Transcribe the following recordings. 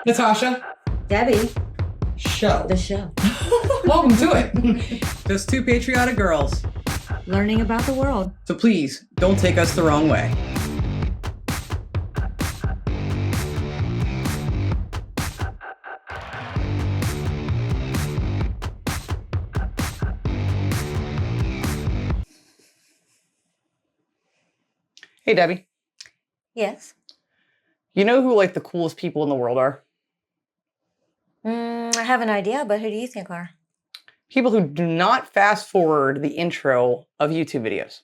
Natasha. Debbie. Show. The show. Welcome to it. Just two patriotic girls. Learning about the world. So please, don't take us the wrong way. Hey, Debbie. Yes. You know who, like, the coolest people in the world are? I have an idea, but who do you think are? People who do not fast forward the intro of YouTube videos.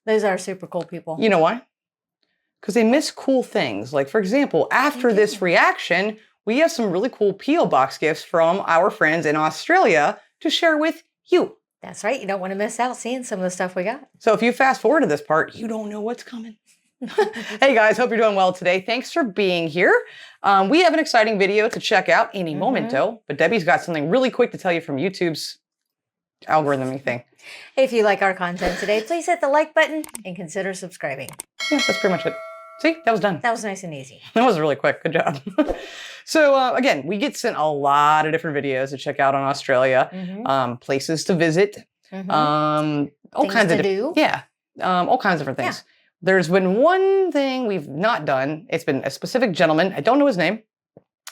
Those are super cool people. You know why? Because they miss cool things. Like, for example, after this reaction, we have some really cool P.O. Box gifts from our friends in Australia to share with you. That's right. You don't want to miss out seeing some of the stuff we got. So if you fast forward to this part, you don't know what's coming. Hey guys, hope you're doing well today. Thanks for being here. We have an exciting video to check out in a momento, but Debbie's got something really quick to tell you from YouTube's algorithm thing. If you like our content today, please hit the like button and consider subscribing. Yeah, that's pretty much it. See, that was done. That was nice and easy. That was really quick. Good job. So again, we get sent a lot of different videos to check out on Australia, places to visit, all Things kinds to of do. Yeah, all kinds of different things. Yeah. There's been one thing we've not done. It's been a specific gentleman. I don't know his name,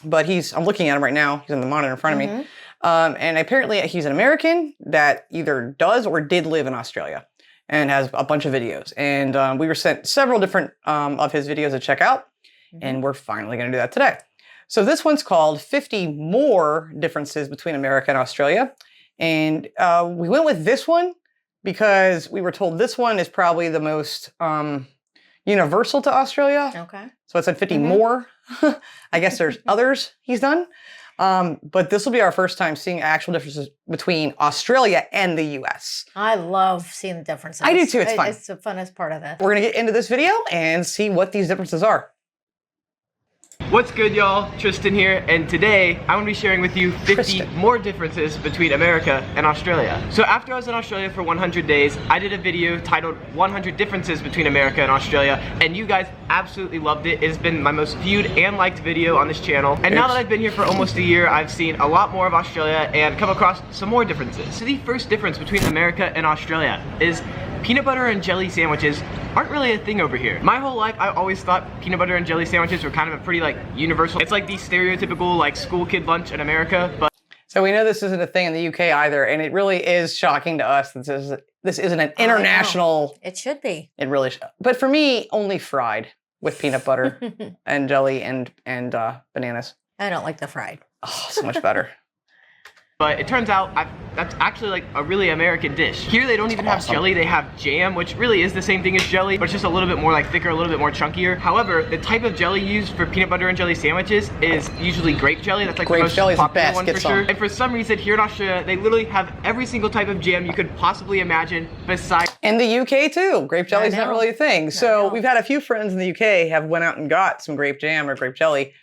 but I'm looking at him right now. He's on the monitor in front of me. And apparently he's an American that either does or did live in Australia and has a bunch of videos. And we were sent several different of his videos to check out. And we're finally going to do that today. So this one's called 50 More Differences Between America and Australia. And we went with this one because we were told this one is probably the most universal to Australia. Okay. So it said 50 more. I guess there's others he's done. But this will be our first time seeing actual differences between Australia and the US. I love seeing the differences. I do too. It's fun. It's the funnest part of this. We're going to get into this video and see what these differences are. What's good, y'all? Tristan here, and today I'm going to be sharing with you 50 more differences between America and Australia. So after I was in Australia for 100 days, I did a video titled 100 Differences Between America and Australia, and you guys absolutely loved it. It has been my most viewed and liked video on this channel. And now that I've been here for almost a year, I've seen a lot more of Australia and come across some more differences. So the first difference between America and Australia is peanut butter and jelly sandwiches aren't really a thing over here. My whole life, I always thought peanut butter and jelly sandwiches were kind of a pretty like universal. It's like the stereotypical like school kid lunch in America, but so we know this isn't a thing in the UK either, and it really is shocking to us that this isn't an international. It should be. It really should. But for me, only fried with peanut butter and jelly and bananas. I don't like the fried. Oh, so much better. But it turns out that's actually like a really American dish. Here they don't even have jelly, they have jam, which really is the same thing as jelly, but it's just a little bit more like thicker, a little bit more chunkier. However, the type of jelly used for peanut butter and jelly sandwiches is usually grape jelly. That's like the most popular one for sure. And for some reason here in Australia, they literally have every single type of jam you could possibly imagine besides. In the UK too, grape jelly is not really a thing. So we've had a few friends in the UK have went out and got some grape jam or grape jelly.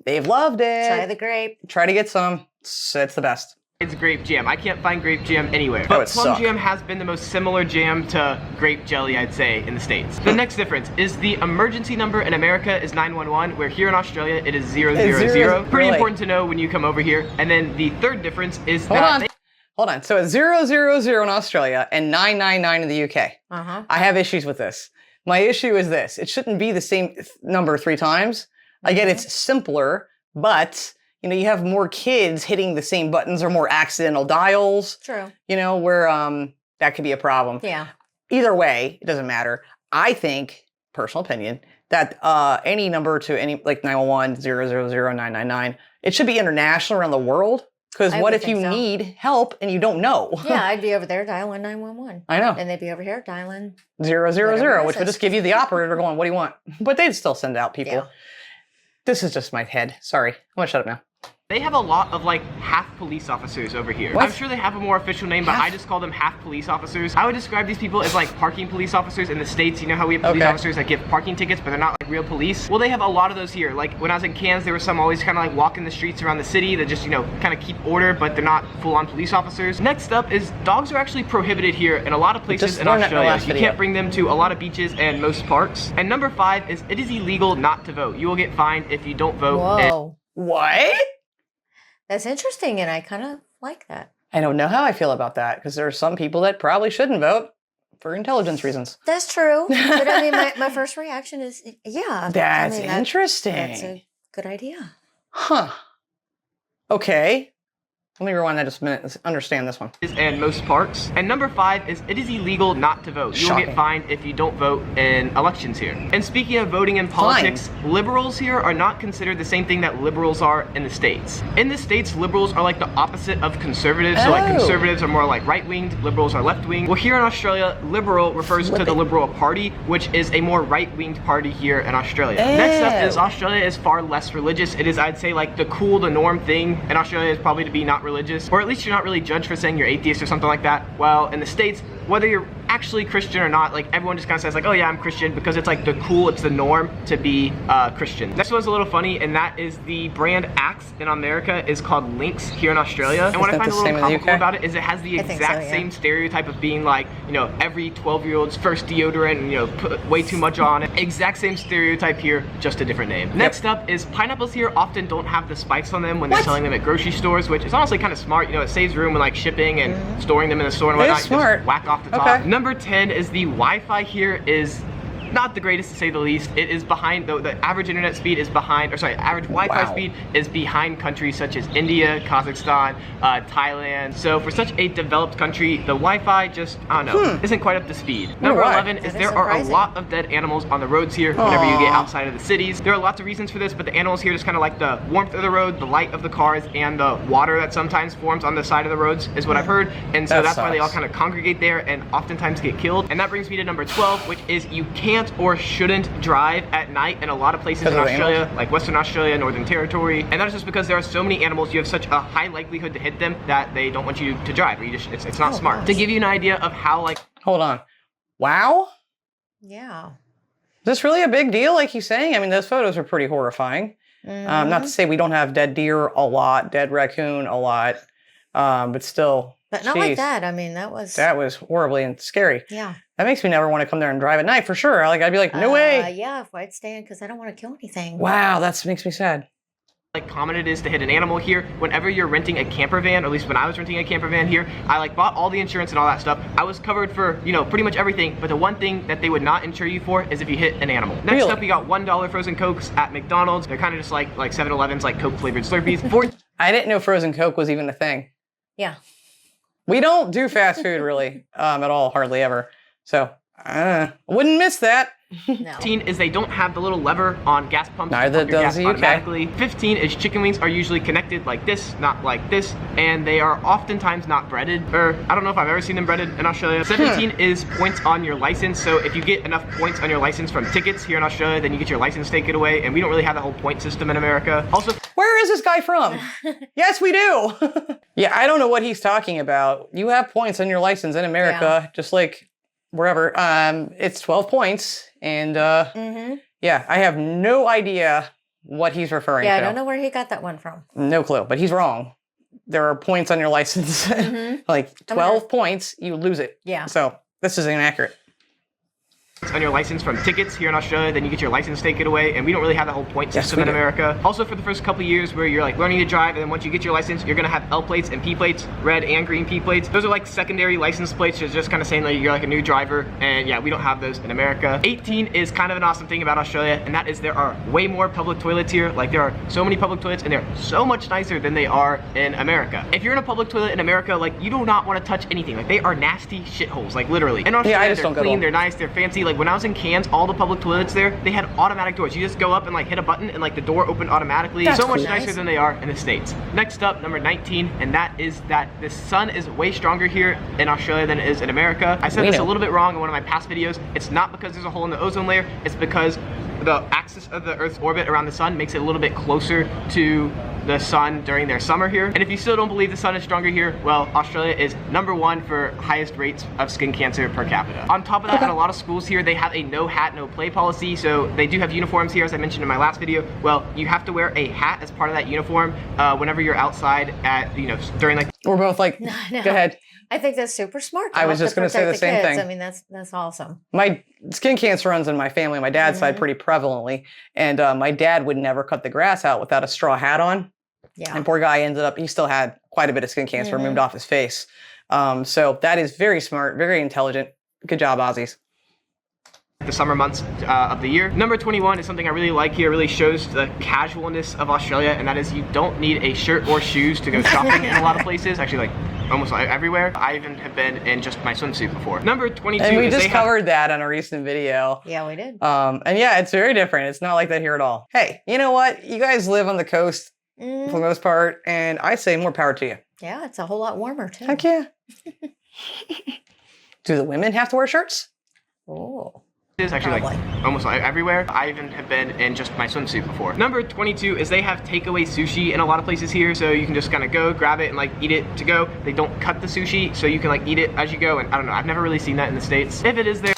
They've loved it. Try the grape. Try to get some. It's the best. It's grape jam. I can't find grape jam anywhere. But plum jam has been the most similar jam to grape jelly, I'd say, in the States. The next difference is the emergency number in America is 911, where here in Australia it is 000. Pretty important to know when you come over here. And then the third difference is Hold on. So it's 000 in Australia and 999 in the UK. I have issues with this. My issue is this. It shouldn't be the same number 3 times. Again, it's simpler, but you know, you have more kids hitting the same buttons or more accidental dials. True. You know, where that could be a problem. Yeah. Either way, it doesn't matter. I think, personal opinion, that any number to any, like 911, 000, 999, it should be international around the world. Because what if you need help and you don't know? Yeah, I'd be over there dialing 911. I know. And they'd be over here dialing 000, which would just give you the operator going, what do you want? But they'd still send out people. Yeah. This is just my head. Sorry. I'm going to shut up now. They have a lot of like half police officers over here. What? I'm sure they have a more official name, but I just call them half police officers. I would describe these people as like parking police officers in the States. You know how we have police officers that give parking tickets, but they're not like real police? Well, they have a lot of those here. Like when I was in Cairns, there were some always kind of like walking the streets around the city that just, you know, kind of keep order, but they're not full-on police officers. Next up is dogs are actually prohibited here in a lot of places in Australia. You can't bring them to a lot of beaches and most parks. And number 5 is it is illegal not to vote. You will get fined if you don't vote. Whoa. What? That's interesting, and I kind of like that. I don't know how I feel about that because there are some people that probably shouldn't vote for intelligence reasons. That's true. But I mean, my first reaction is, yeah. That's I mean, interesting. That's a good idea. Huh. Okay. Let me rewind that just a minute. Let's understand this one. And most parks. And number 5 is it is illegal not to vote. You'll get fined if you don't vote in elections here. And speaking of voting in politics, liberals here are not considered the same thing that liberals are in the States. In the States, liberals are like the opposite of conservatives. So like conservatives are more like right-winged, liberals are left-winged. Well, here in Australia, liberal refers to the Liberal Party, which is a more right-winged party here in Australia. Next up is Australia is far less religious. It is, I'd say, like the cool, the norm thing in Australia is probably to be not religious, or at least you're not really judged for saying you're atheist or something like that. Well, in the States, whether you're actually Christian or not, like everyone just kind of says like, oh yeah, I'm Christian, because it's like the cool, it's the norm to be Christian. Next one's a little funny, and that is the brand Axe in America is called Lynx here in Australia. And what I find a little comical about it is it has the exact same stereotype of being like, you know, every 12-year-old's first deodorant and, you know, put way too much on it. Exact same stereotype here, just a different name. Next up is pineapples here often don't have the spikes on them when they're selling them at grocery stores, which is honestly kind of smart. You know, it saves room when like shipping and storing them in the store and whatnot. Smart. Just whack off the top. Number 10 is the Wi-Fi here is not the greatest to say the least. It is behind, the average internet speed is behind, or sorry, average Wi-Fi speed is behind countries such as India, Kazakhstan, Thailand. So for such a developed country, the Wi-Fi just, I don't know, isn't quite up to speed. Number 11 is there are a lot of dead animals on the roads here whenever you get outside of the cities. There are lots of reasons for this, but the animals here just kind of like the warmth of the road, the light of the cars, and the water that sometimes forms on the side of the roads is what I've heard. And so that's why they all kind of congregate there and oftentimes get killed. And that brings me to number 12, which is you can't or shouldn't drive at night in a lot of places in Australia, like Western Australia, Northern Territory, and that is just because there are so many animals, you have such a high likelihood to hit them that they don't want you to drive, or you just, it's not smart. To give you an idea of how like... Hold on. Wow? Yeah. Is this really a big deal like he's saying? I mean, those photos are pretty horrifying. Not to say we don't have dead deer a lot, dead raccoon a lot, but still... But not like that. I mean, that was horribly and scary. Yeah. That makes me never want to come there and drive at night for sure. Like I'd be like, no way. Yeah, if I'd stand because I don't want to kill anything. Wow, that makes me sad. Like common it is to hit an animal here. Whenever you're renting a camper van, or at least when I was renting a camper van here, I like bought all the insurance and all that stuff. I was covered for, you know, pretty much everything, but the one thing that they would not insure you for is if you hit an animal. Next up, you got $1 frozen Cokes at McDonald's. They're kind of just like 7-Elevens, like Coke flavored Slurpees. I didn't know frozen Coke was even a thing. Yeah. We don't do fast food really at all, hardly ever. So wouldn't miss that. No. 15 is they don't have the little lever on gas pumps. Neither does the UK. Automatically. 15 is chicken wings are usually connected like this, not like this, and they are oftentimes not breaded. Or I don't know if I've ever seen them breaded in Australia. 17 is points on your license. So if you get enough points on your license from tickets here in Australia, then you get your license taken away. And we don't really have the whole point system in America. Also, where is this guy from? Yes, we do. Yeah, I don't know what he's talking about. You have points on your license in America, just like wherever. It's 12 points. And yeah, I have no idea what he's referring to. Yeah, I don't know where he got that one from. No clue, but he's wrong. There are points on your license. Like 12 points, you lose it. Yeah. So this is inaccurate. On your license from tickets here in Australia, then you get your license taken away, and we don't really have the whole point system in America. Also, for the first couple years where you're like learning to drive, and then once you get your license, you're gonna have L plates and P plates, red and green P plates. Those are like secondary license plates, just kind of saying that you're like a new driver, and yeah, we don't have those in America. 18 is kind of an awesome thing about Australia, and that is there are way more public toilets here. Like there are so many public toilets, and they're so much nicer than they are in America. If you're in a public toilet in America, like you do not want to touch anything. Like they are nasty shitholes, like literally. In Australia, they're clean, they're nice, they're fancy. Like when I was in Cairns, all the public toilets there, they had automatic doors. You just go up and like hit a button and like the door opened automatically. So much nicer than they are in the States. Next up, number 19, and that is that the sun is way stronger here in Australia than it is in America. I said this a little bit wrong in one of my past videos. It's not because there's a hole in the ozone layer, it's because the axis of the Earth's orbit around the sun makes it a little bit closer to the sun during their summer here. And if you still don't believe the sun is stronger here, well, Australia is #1 for highest rates of skin cancer per capita. On top of that, in a lot of schools here, they have a no hat, no play policy. So they do have uniforms here, as I mentioned in my last video. Well, you have to wear a hat as part of that uniform whenever you're outside at, you know, during like... We're both like, No. go ahead. I think that's super smart. I was just going to say the same kids. thing. I mean, that's awesome. My skin cancer runs in my family, my dad's side pretty prevalently. And my dad would never cut the grass out without a straw hat on. Yeah. And poor guy ended up, he still had quite a bit of skin cancer removed off his face. So that is very smart, very intelligent. Good job, Aussies. The summer months of the year. Number 21 is something I really like here. It really shows the casualness of Australia, and that is you don't need a shirt or shoes to go shopping in a lot of places. Actually, like almost everywhere. I even have been in just my swimsuit before. Number 22 and we is just covered that on a recent video. Yeah, we did. And yeah, it's very different. It's not like that here at all. Hey, you know what? You guys live on the coast for the most part, and I say more power to you. Yeah, it's a whole lot warmer too. Heck yeah. Do the women have to wear shirts? Oh. Is actually like almost everywhere. I even have been in just my swimsuit before. Number 22 is they have takeaway sushi in a lot of places here, so you can just kind of go grab it and like eat it to go. They don't cut the sushi, so you can like eat it as you go, and I don't know, I've never really seen that in the States. If it is there.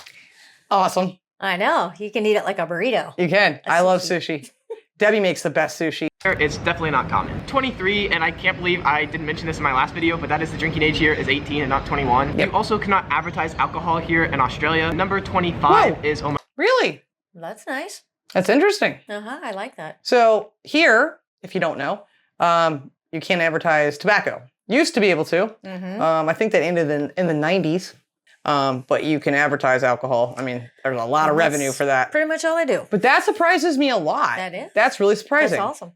Awesome. I know. You can eat it like a burrito. You can. I love sushi. Debbie makes the best sushi. It's definitely not common. 23, and I can't believe I didn't mention this in my last video, but that is the drinking age here is 18 and not 21. Yep. You also cannot advertise alcohol here in Australia. Number 25 is Really? That's nice. That's interesting. I like that. So here, if you don't know, you can't advertise tobacco. Used to be able to. I think that ended in the 90s. But you can advertise alcohol. I mean, there's a lot of revenue for that. Pretty much all I do. But that surprises me a lot. That is. That's really surprising. That's awesome.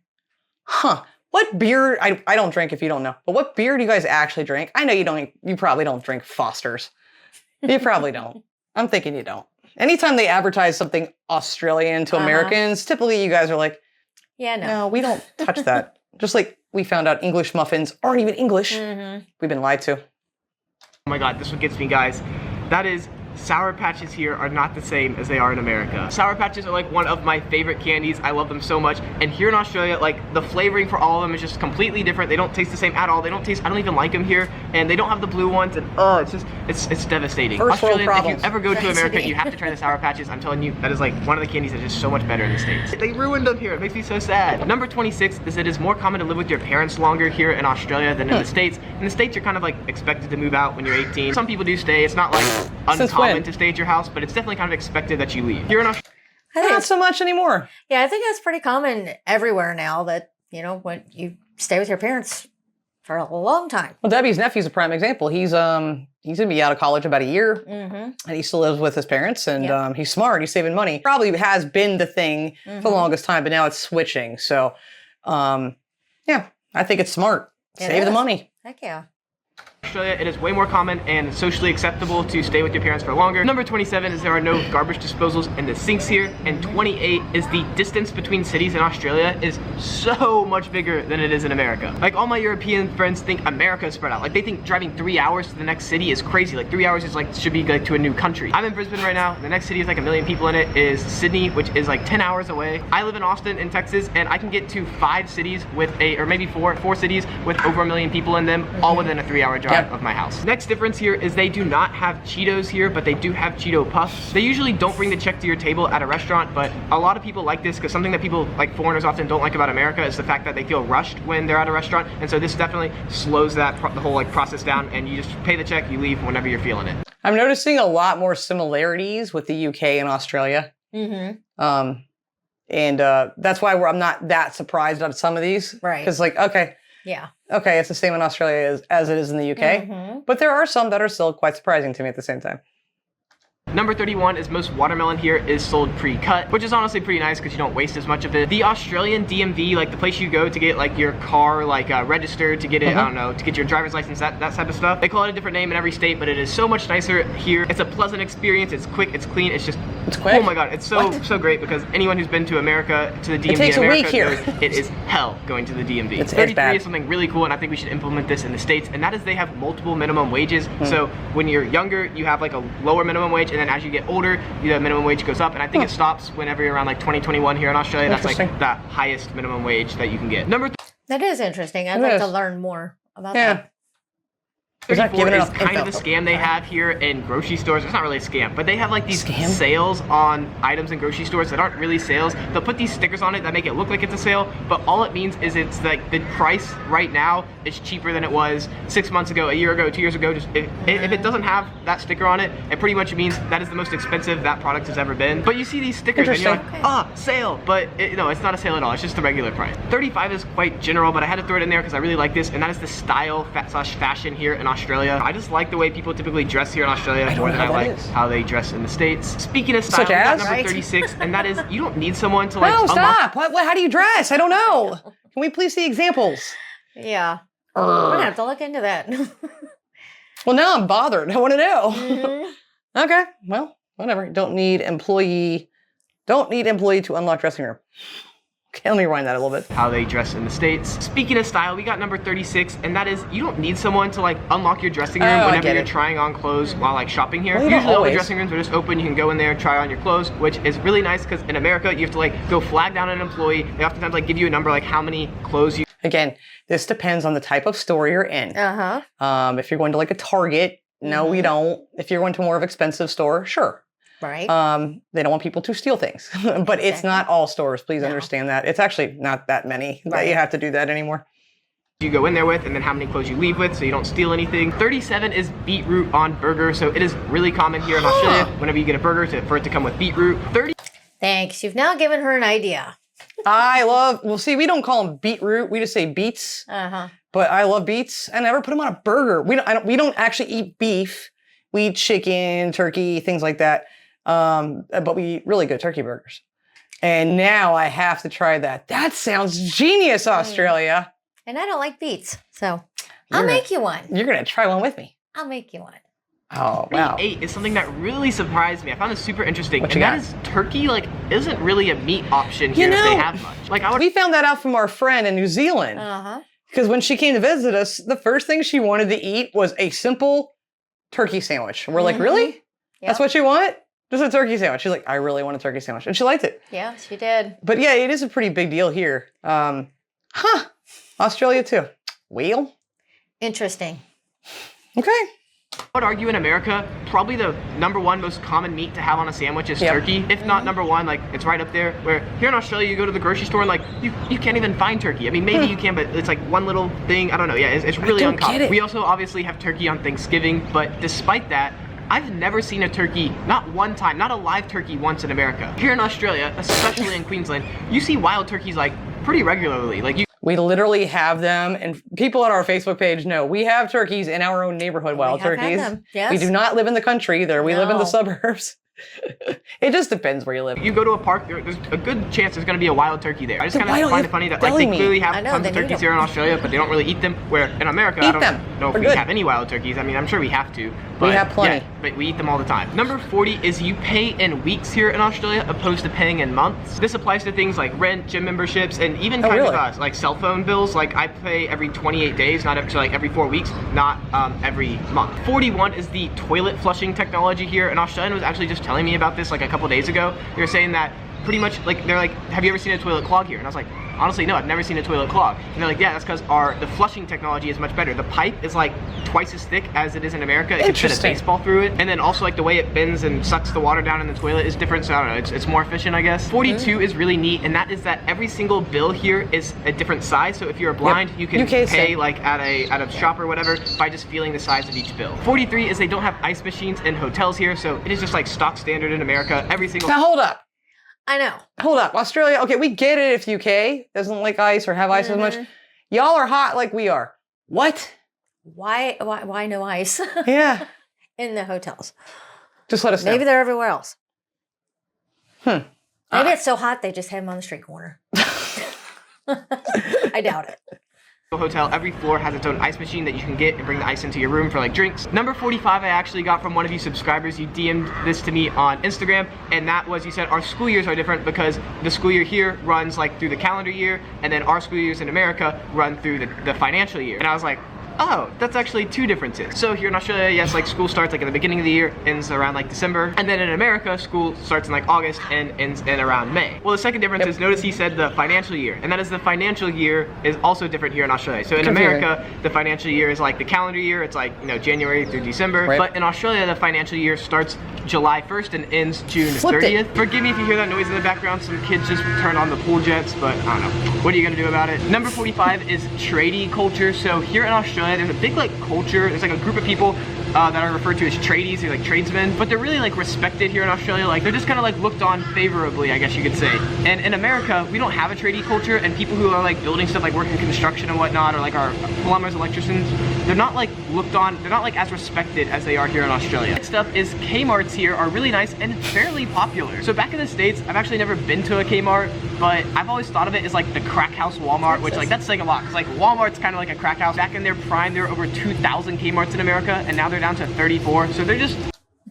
Huh. What beer, I don't drink if you don't know, but what beer do you guys actually drink? I know you probably don't drink Foster's. You probably don't. I'm thinking you don't. Anytime they advertise something Australian to Americans, typically you guys are like, yeah, no, we don't touch that. Just like we found out English muffins aren't even English. We've been lied to. Oh my God, this one gets me, guys. That is, Sour Patches here are not the same as they are in America. Sour Patches are like one of my favorite candies. I love them so much. And here in Australia, like the flavoring for all of them is just completely different. They don't taste the same at all. They don't taste, I don't even like them here. And they don't have the blue ones. And oh, it's just, it's devastating. First world Australians, problems. if you ever go to America, you have to try the Sour Patches. I'm telling you, that is like one of the candies that is just so much better in the States. They ruined them here. It makes me so sad. Number 26 is it is more common to live with your parents longer here in Australia than in the States. In the States, you're kind of like expected to move out when you're 18. Some people do stay. It's not like uncommon to stay at your house, but it's definitely kind of expected that you leave. Here in Australia, Not so much anymore. Yeah, I think that's pretty common everywhere now that, you know, when you stay with your parents for a long time. Well, Debbie's nephew's a prime example. He's gonna be out of college about a year, and he still lives with his parents. And he's smart. He's saving money. Probably has been the thing for the longest time, but now it's switching. So, yeah, I think it's smart. Save the money. Heck yeah. Australia, it is way more common and socially acceptable to stay with your parents for longer. Number 27 is there are no garbage disposals in the sinks here. And 28 is the distance between cities in Australia is so much bigger than it is in America. Like all my European friends think America is spread out. Like they think driving 3 hours to the next city is crazy. Like 3 hours is like, should be like to a new country. I'm in Brisbane right now. The next city is like 1 million people in it is Sydney, which is like 10 hours away. I live in Austin in Texas and I can get to 5 cities with or maybe four cities with over 1 million people in them, all within a 3-hour drive of my house. Next difference here is they do not have Cheetos here, but they do have Cheeto Puffs. They usually don't bring the check to your table at a restaurant, but a lot of people like this because something that people, like foreigners, often don't like about America is the fact that they feel rushed when they're at a restaurant, and so this definitely slows that the whole like process down, and you just pay the check, you leave whenever you're feeling it. I'm noticing a lot more similarities with the UK and Australia. And that's why I'm not that surprised on some of these. Right. Because like, okay, it's the same in Australia as it is in the UK. But there are some that are still quite surprising to me at the same time. Number 31 is most watermelon here is sold pre-cut, which is honestly pretty nice because you don't waste as much of it. The Australian DMV, like the place you go to get like your car like registered, to get it, I don't know, to get your driver's license, that type of stuff. They call it a different name in every state, but it is so much nicer here. It's a pleasant experience. It's quick. It's clean. It's quick. Oh my God, it's so great because anyone who's been to America, to the DMV it takes in America, a week here. knows it is hell going to the DMV. It's 33 bad. is something really cool, and I think we should implement this in the States, and that is they have multiple minimum wages. So when you're younger, you have like a lower minimum wage, and then as you get older, the minimum wage goes up, and I think it stops whenever you're around like 2021 here in Australia. That's like the highest minimum wage that you can get. That is interesting. I'd like to learn more about that. It's not 34 giving is enough kind of info. the scam they have here in grocery stores. It's not really a scam, but they have like these Scam? sales on items in grocery stores that aren't really sales. They'll put these stickers on it that make it look like it's a sale, but all it means is it's like the price right now is cheaper than it was 6 months ago, a year ago, 2 years ago. Just if it doesn't have that sticker on it, it pretty much means that is the most expensive that product has ever been. But you see these stickers and you're like, ah, sale, but no, it's not a sale at all. It's just the regular price. 35 is quite general, but I had to throw it in there because I really like this, and that is the style / fashion here in Australia. I just like the way people typically dress here in Australia more than I like how they dress in the States. Speaking of style, we got number 36, and that is you don't need someone to like No, stop. How do you dress? I don't know. Can we please see examples? Yeah. We're going to have to look into that. Well, now I'm bothered. I want to know. Mhm. Okay. Well, whatever. Don't need employee to unlock dressing room. Okay, let me rewind that a little bit. How they dress in the States. Speaking of style, we got number 36, and that is you don't need someone to like unlock your dressing room whenever you're trying on clothes while like shopping here. Well, usually all the dressing rooms are just open. You can go in there and try on your clothes, which is really nice because in America you have to like go flag down an employee. They oftentimes like give you a number like how many clothes you. Again, this depends on the type of store you're in. If you're going to like a Target, no, we don't. If you're going to a more of expensive store, sure. Right. They don't want people to steal things, but it's not all stores. Please understand that. It's actually not that many that you have to do that anymore. You go in there with, and then how many clothes you leave with so you don't steal anything. 37 is beetroot on burger, so it is really common here in Australia whenever you get a burger for it to come with beetroot. 30. Thanks. You've now given her an idea. Well, see, we don't call them beetroot. We just say beets. But I love beets. I never put them on a burger. We don't actually eat beef. We eat chicken, turkey, things like that. But we eat really good turkey burgers. And now I have to try that. That sounds genius, Australia. And I don't like beets, so I'll make you one. You're going to try one with me. I'll make you one. Oh, wow. 38 is something that really surprised me. I found this super interesting. What And you that got? is turkey, like, isn't really a meat option here if they have much. Like, We found that out from our friend in New Zealand. Because when she came to visit us, the first thing she wanted to eat was a simple turkey sandwich. And we're like, really? That's what you want? Just a turkey sandwich. She's like, I really want a turkey sandwich. And she liked it. Yeah, she did. But yeah, it is a pretty big deal here. Australia too. Whale? Interesting. Okay. I would argue in America, probably the #1 most common meat to have on a sandwich is turkey. If not #1, like it's right up there. Where here in Australia, you go to the grocery store and like you can't even find turkey. I mean, maybe you can, but it's like one little thing. I don't know. Yeah, it's really uncommon. We also obviously have turkey on Thanksgiving, but despite that, I've never seen a turkey, not one time, not a live turkey once in America. Here in Australia, especially in Queensland, you see wild turkeys like pretty regularly. Like we literally have them, and people on our Facebook page know we have turkeys in our own neighborhood, wild turkeys. Yes. We do not live in the country either. We live in the suburbs. It just depends where you live. You go to a park, there's a good chance there's going to be a wild turkey there. I just kind of find it funny that like they clearly have tons of turkeys here in Australia, but they don't really eat them. Where in America, I don't know if we have any wild turkeys. I mean, I'm sure we have to. But we have plenty. Yeah, but we eat them all the time. Number 40 is you pay in weeks here in Australia opposed to paying in months. This applies to things like rent, gym memberships, and even kind of like cell phone bills. Like I pay every 28 days, not up to like every 4 weeks, not every month. 41 is the toilet flushing technology here. An Australian was actually just telling me about this like a couple days ago. They were saying that pretty much like they're like, have you ever seen a toilet clog here? And I was like, honestly, no, I've never seen a toilet clog. And they're like, yeah, that's because the flushing technology is much better. The pipe is like twice as thick as it is in America. It can fit a baseball through it. And then also like the way it bends and sucks the water down in the toilet is different. So I don't know, it's more efficient, I guess. 42 is really neat, and that is that every single bill here is a different size. So if you're blind, you can pay like at a shop or whatever by just feeling the size of each bill. 43 is they don't have ice machines in hotels here, so it is just like stock standard in America. Every single. Now hold up. I know. Hold up. Australia, okay, we get it if UK doesn't like ice or have ice as much. Y'all are hot like we are. What? Why no ice? Yeah. In the hotels. Just let us know. Maybe they're everywhere else. Maybe it's so hot they just have them on the street corner. I doubt it. Hotel, every floor has its own ice machine that you can get and bring the ice into your room for like drinks. Number 45 I actually got from one of you subscribers. You DM'd this to me on Instagram, and that was, you said our school years are different because the school year here runs like through the calendar year, and then our school years in America run through the financial year. And I was like, oh, that's actually two differences. So here in Australia, yes, like school starts like at the beginning of the year, ends around like December. And then in America, school starts in like August and ends in around May. Well, the second difference is, notice he said the financial year. And that is the financial year is also different here in Australia. So in America, the financial year is like the calendar year. It's like, you know, January through December. Right. But in Australia, the financial year starts July 1st and ends June 30th. Forgive me if you hear that noise in the background. Some kids just turned on the pool jets, but I don't know. What are you gonna do about it? Number 45 is tradie culture. So here in Australia, there's a big like culture. There's like a group of people that are referred to as tradies, or like tradesmen, but they're really like respected here in Australia. Like they're just kind of like looked on favorably, I guess you could say. And in America, we don't have a tradie culture, and people who are like building stuff, like working construction and whatnot, or like our plumbers, electricians, they're not like looked on, they're not like as respected as they are here in Australia. Next up is Kmarts here are really nice and fairly popular. So back in the States, I've actually never been to a Kmart, but I've always thought of it as like the crack house Walmart, which like that's saying a lot, because like Walmart's kind of like a crack house. Back in their prime, there were over 2,000 Kmarts in America, and now they're down to 34. So they're just...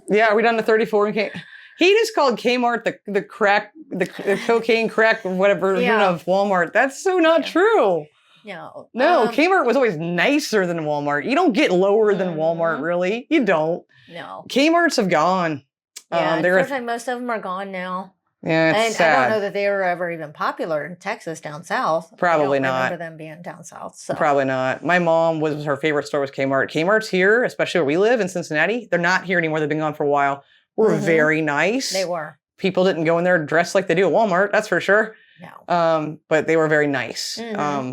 Yeah, are we down to 34? He just called Kmart the cocaine crack, whatever version of Walmart. That's so not true. No. No, Kmart was always nicer than Walmart. You don't get lower than Walmart, really. You don't. No. Kmarts have gone. Yeah, unfortunately, most of them are gone now. Yeah, it's sad. I don't know that they were ever even popular in Texas down south. Probably I don't not. remember them being down south. So. Probably not. My mom her favorite store was Kmart. Kmart's here, especially where we live in Cincinnati. They're not here anymore. They've been gone for a while. Were very nice. They were. People didn't go in there dressed like they do at Walmart. That's for sure. No. But they were very nice.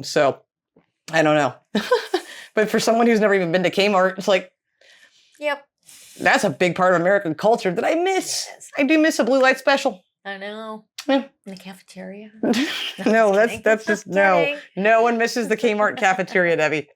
So I don't know. But for someone who's never even been to Kmart, it's like, yep. That's a big part of American culture that I miss. Yes. I do miss a blue light special. I know. Yeah. In the cafeteria. No, that's just no. No one misses the Kmart cafeteria, Debbie.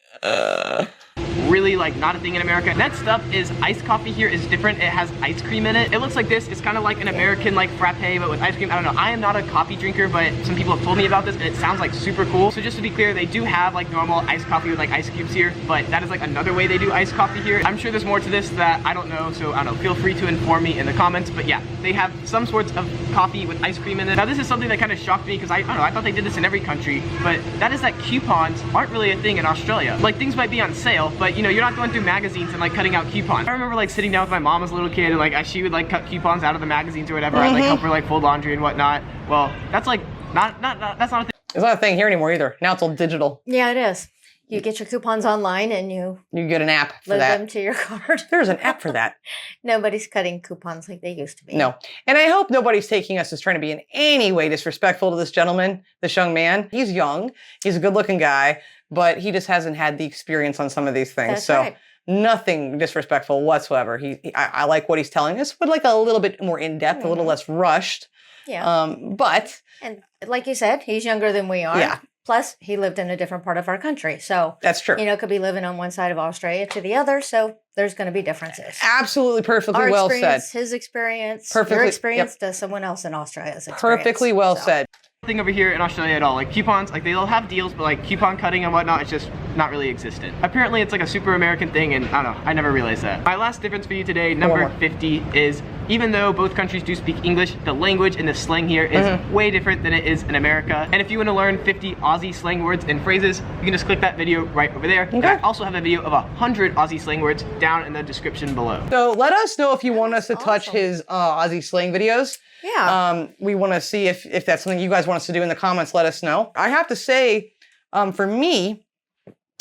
Really like not a thing in America. Next up is iced coffee here is different. It has ice cream in it. It looks like this. It's kind of like an American like frappe, but with ice cream. I don't know. I am not a coffee drinker, but some people have told me about this and it sounds like super cool. So just to be clear, they do have like normal iced coffee with like ice cubes here, but that is like another way they do iced coffee here. I'm sure there's more to this that I don't know, so I don't know. Feel free to inform me in the comments. But yeah, they have some sorts of coffee with ice cream in it. Now this is something that kind of shocked me because I don't know, I thought they did this in every country, but that is that coupons aren't really a thing in Australia. Like things might be on sale, but you know, you're not going through magazines and like cutting out coupons. I remember like sitting down with my mom as a little kid and like she would like cut coupons out of the magazines or whatever. I'd like help her like fold laundry and whatnot. Well, that's like that's not a thing. It's not a thing here anymore either. Now it's all digital. Yeah, it is. You get your coupons online and you get an app for load that. them to your card. There's an app for that. Nobody's cutting coupons like they used to be. No. And I hope nobody's taking us as trying to be in any way disrespectful to this gentleman, this young man. He's young. He's a good looking guy, but he just hasn't had the experience on some of these things. That's right. Nothing disrespectful whatsoever. I like what he's telling us, but like a little bit more in depth, a little less rushed. Yeah. But and like you said, he's younger than we are. Yeah. Plus, he lived in a different part of our country. So that's true. You know, could be living on one side of Australia to the other. So there's going to be differences. Absolutely perfectly well said. His experience, perfectly, your experience to someone else in Australia's experience. Perfectly well said. Thing over here in Australia at all. Like coupons, like they'll have deals, but like coupon cutting and whatnot, it's just not really existent. Apparently it's like a super American thing and I don't know, I never realized that. My last difference for you today, number 50, is even though both countries do speak English, the language and the slang here is way different than it is in America. And if you want to learn 50 Aussie slang words and phrases, you can just click that video right over there. Okay. And I also have a video of 100 Aussie slang words down in the description below. So let us know if you want us to touch his Aussie slang videos. Yeah. We want to see if that's something you guys want us to do in the comments. Let us know. I have to say, for me,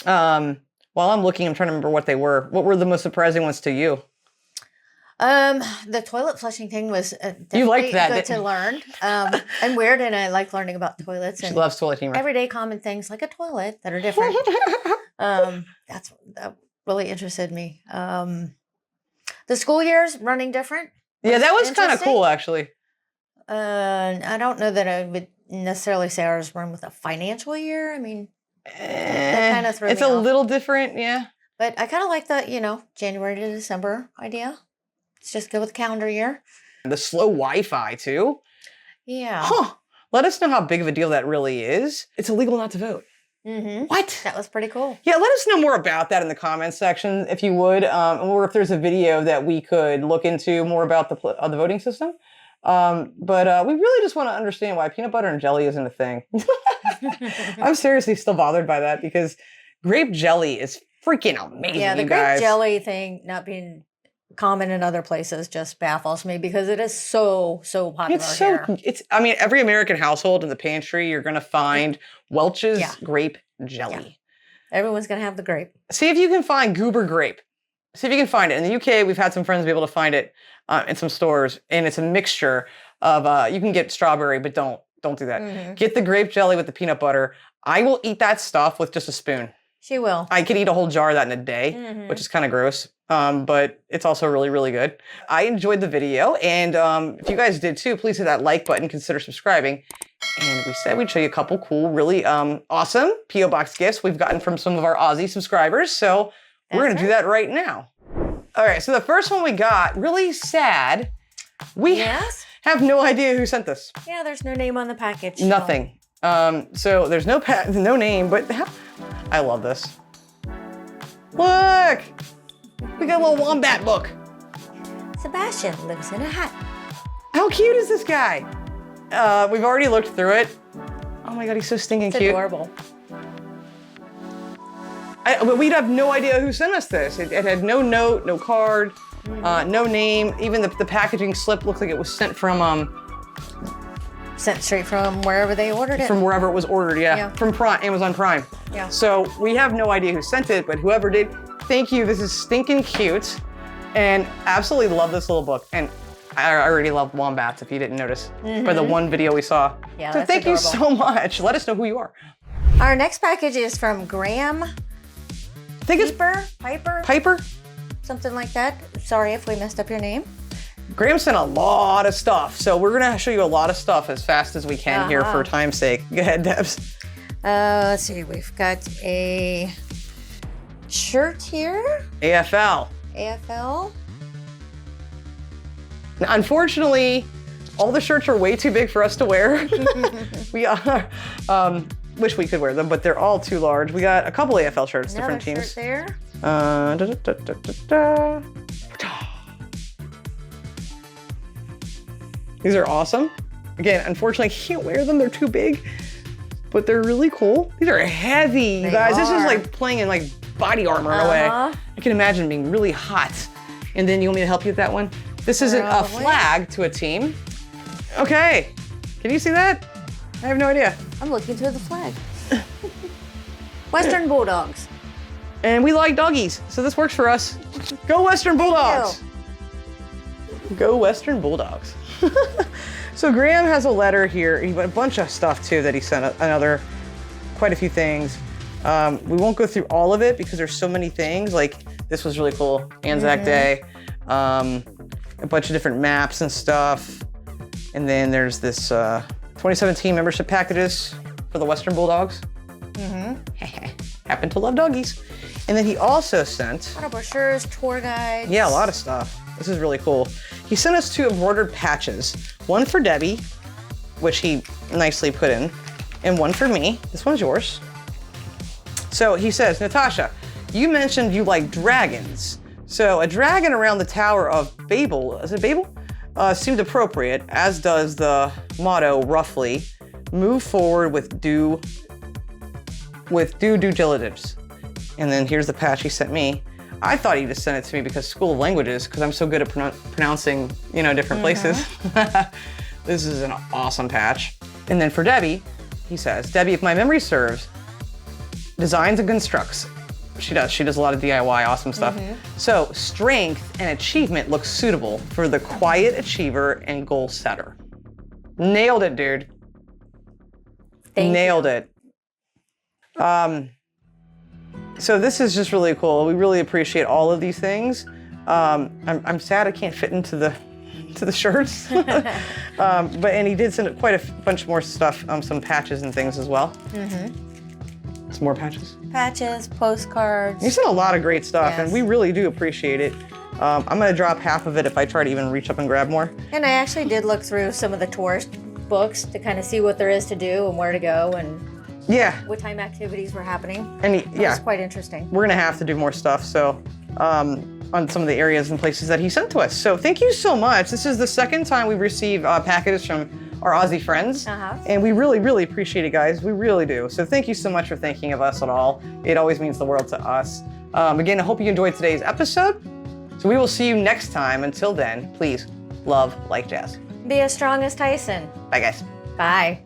while I'm looking, I'm trying to remember what they were. What were the most surprising ones to you? The toilet flushing thing was you liked that, good to learn. And weird, and I like learning about toilets. She and loves toilet humor. Everyday common things like a toilet that are different. That really interested me. The school year's running different. Yeah, that was kind of cool, actually. I don't know that I would necessarily say ours run with a financial year. I mean, that kind of threw me off. It's a little different, yeah. But I kind of like the, January to December idea. Let's just go with the calendar year. The slow Wi-Fi, too. Yeah. Huh. Let us know how big of a deal that really is. It's illegal not to vote. What? That was pretty cool. Yeah, let us know more about that in the comments section, if you would, or if there's a video that we could look into more about the voting system. But we really just want to understand why peanut butter and jelly isn't a thing. I'm seriously still bothered by that because grape jelly is freaking amazing, Yeah, the you grape guys. jelly thing not being common in other places just baffles me because it is so popular It's so, here. I mean, every American household in the pantry, you're going to find Welch's Yeah. grape jelly. Yeah. Everyone's gonna have the grape. See if you can find Goober grape. See if you can find it. In the UK, we've had some friends be able to find it in some stores, and it's a mixture of, you can get strawberry, but don't do that. Mm-hmm. Get the grape jelly with the peanut butter. I will eat that stuff with just a spoon. She will. I could eat a whole jar of that in a day, Mhm. which is kind of gross, but it's also really, really good. I enjoyed the video, and if you guys did too, please hit that like button, consider subscribing. And we said we'd show you a couple cool, really awesome P.O. Box gifts we've gotten from some of our Aussie subscribers, so we're going to do that right now. All right, so the first one we got, really sad. We Yes? have no idea who sent this. Yeah, there's no name on the package. so- Nothing. So there's no name, but I love this. Look! We got a little wombat book. Sebastian lives in a hat. How cute is this guy? We've already looked through it. Oh my god, he's so stinking It's cute. adorable. But we'd have no idea who sent us this. It had no note, no card, no name. Even the packaging slip looked like it was sent from Sent straight from wherever they ordered it. wherever it was ordered. Yeah, Yeah. from Amazon Prime. Yeah. So we have no idea who sent it, but whoever did, thank you. This is stinking cute, and absolutely love this little book. And I already love wombats. If you didn't notice, for the one video we saw. Yeah, so that's thank you adorable. so much. Let us know who you are. Our next package is from Graham I think it's Piper. something like that. Sorry if we messed up your name. Graham sent a lot of stuff, so we're gonna show you a lot of stuff as fast as we can here for time's sake. Go ahead, Debs. Let's see, we've got a shirt here, AFL. AFL. Now, unfortunately, all the shirts are way too big for us to wear. We are, wish we could wear them, but they're all too large. We got a couple AFL shirts, Another different teams. shirt there. These are awesome. Again, unfortunately, I can't wear them. They're too big, but they're really cool. These are heavy, you They guys. This is are. like playing in like body armor in a way. I can imagine being really hot. And then you want me to help you with that one? This isn't a Probably. flag to a team. Okay, can you see that? I have no idea. I'm looking through the flag. Western Bulldogs. And we like doggies, so this works for us. Go Western Bulldogs! Go Western Bulldogs. So Graham has a letter here, a bunch of stuff too that he sent, quite a few things. We won't go through all of it because there's so many things. Like this was really cool, Anzac Day, a bunch of different maps and stuff. And then there's this 2017 membership packages for the Western Bulldogs. Happen to love doggies. And then he also sent, A lot of brochures, tour guides. yeah, a lot of stuff. This is really cool. He sent us 2 embroidered patches. One for Debbie, which he nicely put in, and one for me. This one's yours. So he says, Natasha, you mentioned you like dragons. So a dragon around the Tower of Babel, is it Babel? Seemed appropriate, as does the motto, roughly, move forward with due diligence. And then here's the patch he sent me. I thought he just sent it to me because School of Languages, because I'm so good at pronouncing, different places. This is an awesome patch. And then for Debbie, he says, Debbie, if my memory serves, designs and constructs. She does a lot of DIY, awesome stuff. So strength and achievement looks suitable for the quiet achiever and goal setter. Nailed it, dude. Nailed it. So this is just really cool. We really appreciate all of these things. I'm sad I can't fit into the shirts, and he did send quite a bunch more stuff, some patches and things as well. Some more patches. Patches, postcards. You sent a lot of great stuff, Yes. and we really do appreciate it. I'm gonna drop half of it if I try to even reach up and grab more. And I actually did look through some of the tourist books to kind of see what there is to do and where to go and Yeah, what time activities were happening. and It was quite interesting. we're gonna have to do more stuff. So on some of the areas and places that he sent to us. So thank you so much. This is the second time we've received packages from our Aussie friends, and we really, really appreciate it, guys. We really do. So thank you so much for thinking of us at all. It always means the world to us. Again, I hope you enjoyed today's episode. So we will see you next time. Until then, please love like jazz. Be as strong as Tyson. Bye, guys. Bye.